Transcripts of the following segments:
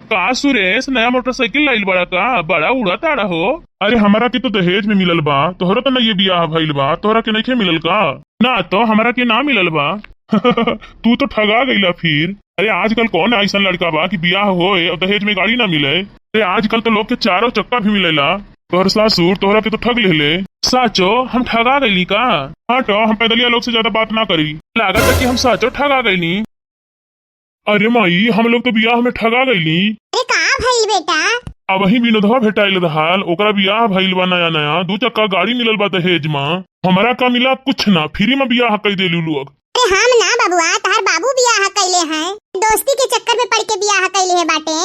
का सुरेश नया मोटरसाइकिल लाइल बड़ा का बड़ा उड़ा ताड़ा हो। अरे हमारा के तो दहेज में मिलल बा, तोहरा तो नहीं बियाह भइल बा, तोहरा के नहीं मिलल का? ना तो हमारा के ना मिलल बा। तू तो ठगा गईला फिर। अरे आजकल कौन ऐसा लड़का बा कि बियाह होए और दहेज में गाड़ी ना मिले? अरे आजकल तो लोग के चारों चक्का भी मिलेला। तोहर सासुर तोहरा के तो ठग ले। साचो हम ठगा गईली का? हाँ तो हम पैदलिया लोग से ज्यादा बात ना करी, लागत है कि हम साचो ठगा गईली। अरे माई हम लोग तो बियाह में ठगा गईली। अरे का भइल बेटा? अब वही विनोदवा भेटाइल रहल, ओकरा बियाह भइल बा नया नया, 2 चक्का गाड़ी मिलल बा दहेज में। हमारा का मिला कुछ ना, फ्री में बियाह कई देलू लोग। अरे हम ना बबुआ, तहार बाबू बियाह कइले हैं, दोस्ती के चक्कर में पड़ के बियाह कइले है बाटे।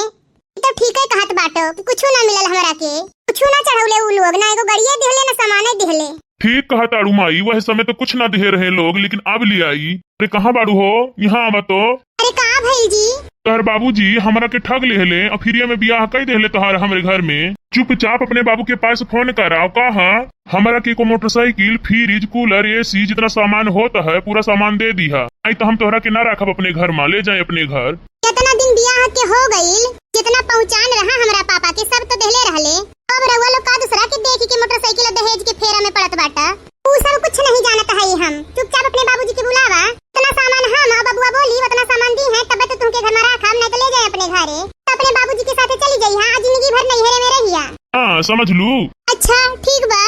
तो ठीक है कहत बाटो कि कुछ ना मिलल हमरा के, कुछ ना चढ़ौले उ लोग, ना एगो गड़िया दिहले ना सामाने दिहले। ठीक कहा ताड़ू माई, वह समय तो कुछ ना दे रहे लोग, लेकिन अब ले आई। अरे कहाँ बाड़ू हो, यहाँ आवा तो। अरे का भइल जी? तोहर बाबूजी हमरा के ठग लेहले और फ्री में बियाह कई देहले तोहर हमरे घर में। चुपचाप अपने बाबू के पास फोन कराओ, कहा हमारा के को मोटरसाइकिल, फ्रिज, कूलर, एसी जितना सामान होता है पूरा सामान दे दिया। नहीं तो हम तोहरा के ना रखब अपने घर में, ले जाए अपने घर। कितना दिन बियाह के हो गईल, जितना पहुंचान रहा हमरा पापा के सब तो देहले रहले। अब रउआ लोग का दूसरा के देखी के मोटरसाइकिल और दहेज के फेरा में पड़त बाटा। उ सब कुछ नहीं जानत है हम। चुपचाप अपने बाबूजी के बुलावा, इतना सामान हम बबुआ बोली उतना सामान दी है, तब तो तुमके घर में रखब, नहीं तो ले जाए अपने घरे। तो अपने बाबूजी के साथे चली जाई, हां जिंदगी भर नहीं हेरे में रहिया। हाँ समझ लू। अच्छा ठीक बा।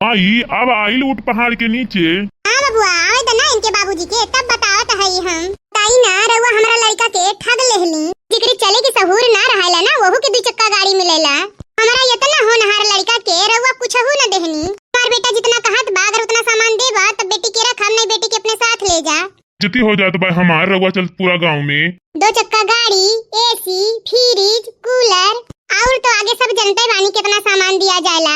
आई अब आइल ऊट पहाड़ के नीचे। हां बबुआ आवे त ना इनके बाबूजी के, तब बतावत है हम। ताई ना रउआ हमरा लड़का के ठग लेहली, जिकरी चले के सहूर ना रहला ना, वहू के 2 चक्का गाड़ी मिलेला। हमारा इतना होनहार लड़का के रउआ कुछहू ना देहनी। हमार बेटा जितना कहत बा, अगर उतना सामान देबा तब बेटी के रखम, नहीं बेटी के अपने साथ ले जा। जितनी हो जात बा हमार रउआ चल पूरा गाँव में। 2 चक्का गाड़ी, एसी, फ्रिज, कूलर और तो आगे सब जनते बानी कितना सामान दिया जाला।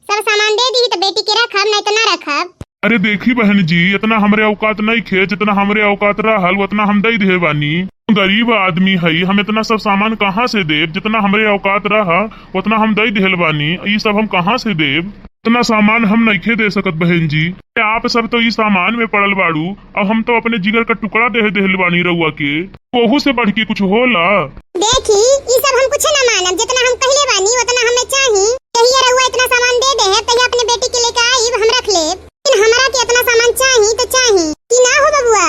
सब सामान दे दी तो बेटी के रखब, नहीं तो ना रखब। अरे देखी बहन जी, इतना हमरे औकात नहीं खे, जितना हमरे औकात रहल उतना हम दे दे बानी। गरीब आदमी है, हम इतना सब सामान कहाँ से देब? जितना हमरे औकात रहा उतना हम दे दिहल बानी, ये सब हम कहाँ से देब? इतना सामान हम नहीं दे सकत बहन जी। आप सब तो ये सामान में पड़ल बाड़ू, अब हम तो अपने जिगर का टुकड़ा दे दिहल बानी रउआ के, ओहू से बढ़ के कुछ होला? देखी ये सब हम कुछ ना मानब, जितना हम कहले बानी उतना हमें चाहिए। कहिए रउआ इतना सामान दे दे तहिया अपने बेटी के लेके आई हम रख लेब, लेकिन हमरा के इतना सामान चाहिए तो चाहिए कि ना हो बबुआ।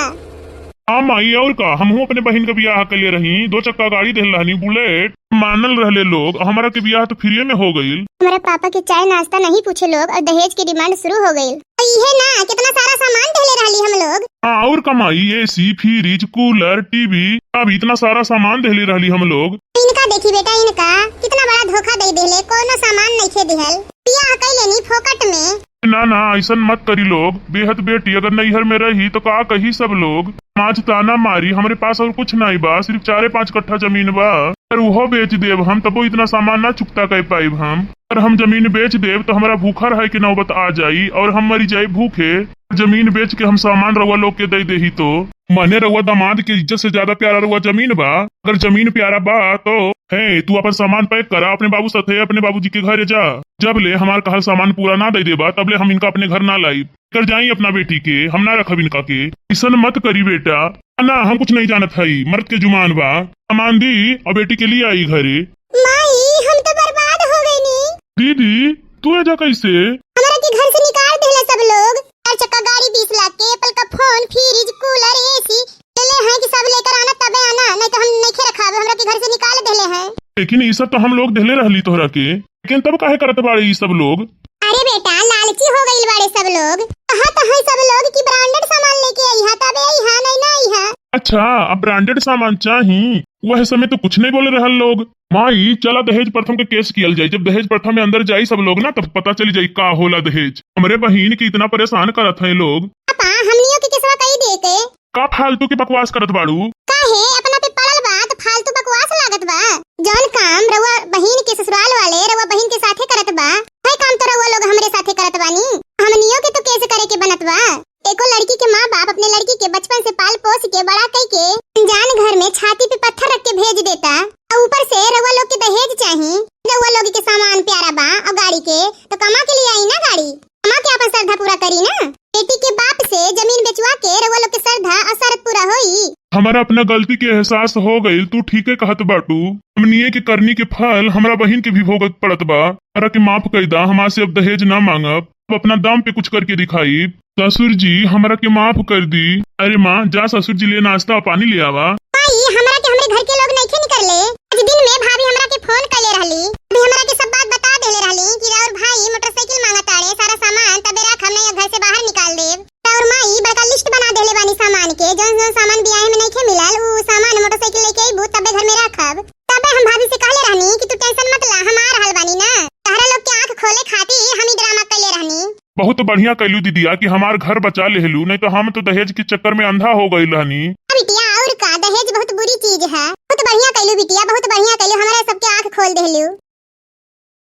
हाँ माई और का, हम अपने बहन का बियाह कर ले रही, 2 चक्का गाड़ी दे रहनी, बुलेट मानल रहले लोग, हमारा के बियाह तो फ्री में हो गईल। हमारे पापा के चाय नाश्ता नहीं पूछे लोग और दहेज की डिमांड शुरू हो गई। ये ना कितना सारा सामान देले रहली हम लोग। हाँ और कमाई, एसी, फ्रिज, कूलर, टीवी, अब इतना सारा सामान देले रहली हम लोग। इनका देखी बेटा, इनका कितना बड़ा धोखा दे देले, कोनो सामान नहीं खे दिहल, बियाह कइले नी फोकट में। ना ना ऐसा मत करी लोग, बेहद बेटी अगर नैहर में रही तो का कही सब लोग, माच ताना मारी। हमारे पास और कुछ नहीं बा, सिर्फ 4-5 कट्ठा जमीन बा, और वो बेच देव हम, तबो इतना सामान ना चुकता कर पाइब हम। और हम जमीन बेच देव तो हमारा भूखा रहे की नौबत आ जाई और हम मरी जाये भूखे। जमीन बेच के हम सामान रउआ लोग के दे ही तो मने रउआ दामाद के इज्जत से ज्यादा प्यारा रउआ जमीन बा। अगर जमीन प्यारा बा तो है तू अपन सामान पैक करा, अपने बाबू साथे अपने बाबूजी के घरे जा। जब ले हमार कहल सामान पूरा ना दे देबा तब ले हम इनका अपने घर ना लाई कर जाई अपना बेटी के, हम ना रखब इनका के। ऐसा मत करी बेटा, ना हम कुछ नहीं जानत हई, मर्द के जुमान बा। सामान दी और बेटी के लिए आई घरे। माई हम तो बर्बाद हो गई नी। दीदी तू ऐसा कैसे? हमारा के घर से निकाल देले सब लोग। 4 चक्का गाड़ी, 20 लाख के एप्पल का फोन, फ्रिज, कूलर, एसी देले हैं कि सब लेकर आना तबे आना, नहीं तो हम नहीं खे रखा, हमरा के घर से निकाल देले हैं। लेकिन ये सब तो हम लोग देले रहली तोहरा के, लेकिन तब काहे करत बाड़े ये सब लोग? अरे बेटा लालची हो गई बाड़े सब लोग। कहा तो है सब लोग कि ब्रांडेड सामान लेके आई हा, तबे आई हा, नहीं ना आई हा। अच्छा अब ब्रांडेड सामान चाहिए, वह समय तो कुछ नहीं बोले रहल लोग। माई चला दहेज प्रथम के केस कियल जाये, जब दहेज प्रथम में अंदर जाई सब लोग ना तब पता चली जाये का होला दहेज। हमरे बहिन के इतना परेशान करत है लोग। पापा हमनियों के केसवा कई दे के का फालतू की बकवास करत बाड़ू? काहे अपना पे पड़ल बा तो फालतू बकवास लागत बा। जौन काम रउआ बहिन के ससुराल वाले रउआ बहिन के साथे करत बा, वही काम तो रउआ लोग हमरे साथे करत बानी। हमनियों के तो केस करे के बनत बा। एको लड़की के माँ बाप अपने लड़की के बचपन से पाल पोस के बड़ा कई के अनजान घर में छाती पे पत्थर रख के भेज देता, और ऊपर से रउआ लोग के दहेज चाहिए। रउआ लोग के सामान प्यारा बा और गाड़ी के तो कमा के लिए आई ना गाड़ी, कमा के अपन श्रद्धा पूरा करी ना। बेटी के बाप से जमीन बेचवा के रउआ लोग के श्रद्धा और शर्त पूरा होई। हमारा अपना गलती के एहसास हो गई, तू ठीके कहत बाटू। हमनिए के करनी के फल हमरा बहिन के भी भोगत पड़त बा। हमरा के माफ कर दा, हमार से अब दहेज ना मांगब, अब अपना दाम पे कुछ करके दिखाई। ससुर जी हमरा के माफ कर दी। अरे माँ जा ससुर जी ले नाश्ता और पानी ले आवा। माई हमरा के हमरे घर के लोग नइखे निकलले। आज दिन में भाभी हमरा के फोन करले रहली, अभी हमरा के सब बात बता देले रहली कि राउर भाई मोटरसाइकिल मांगताड़े, सारा सामान तबे रख, हम नहीं घर से बाहर निकाल देब। राउर माई बड़का लिस्ट बना देले बानी सामान के, जौन जौन सामान बियाह में नइखे मिलल उ सामान मोटरसाइकिल लेके आइबू तबे घर में रखब। तबे हम भाभी से कहले रहनी कि तू टेंशन मत ला, हम आ रहल बानी ना। तहरा लोग के आंख खोले खातिर हम ही ड्रामा करले रहनी। बहुत बढ़िया कैलू दीदिया कि हमार घर बचा लेहलू, नहीं तो हम तो दहेज के चक्कर में अंधा हो गई रहनी। बिटिया और का, दहेज बहुत बुरी चीज है। बहुत बढ़िया कैलू बिटिया, बहुत बढ़िया कैलू, हमारा सबके आंख खोल देलू।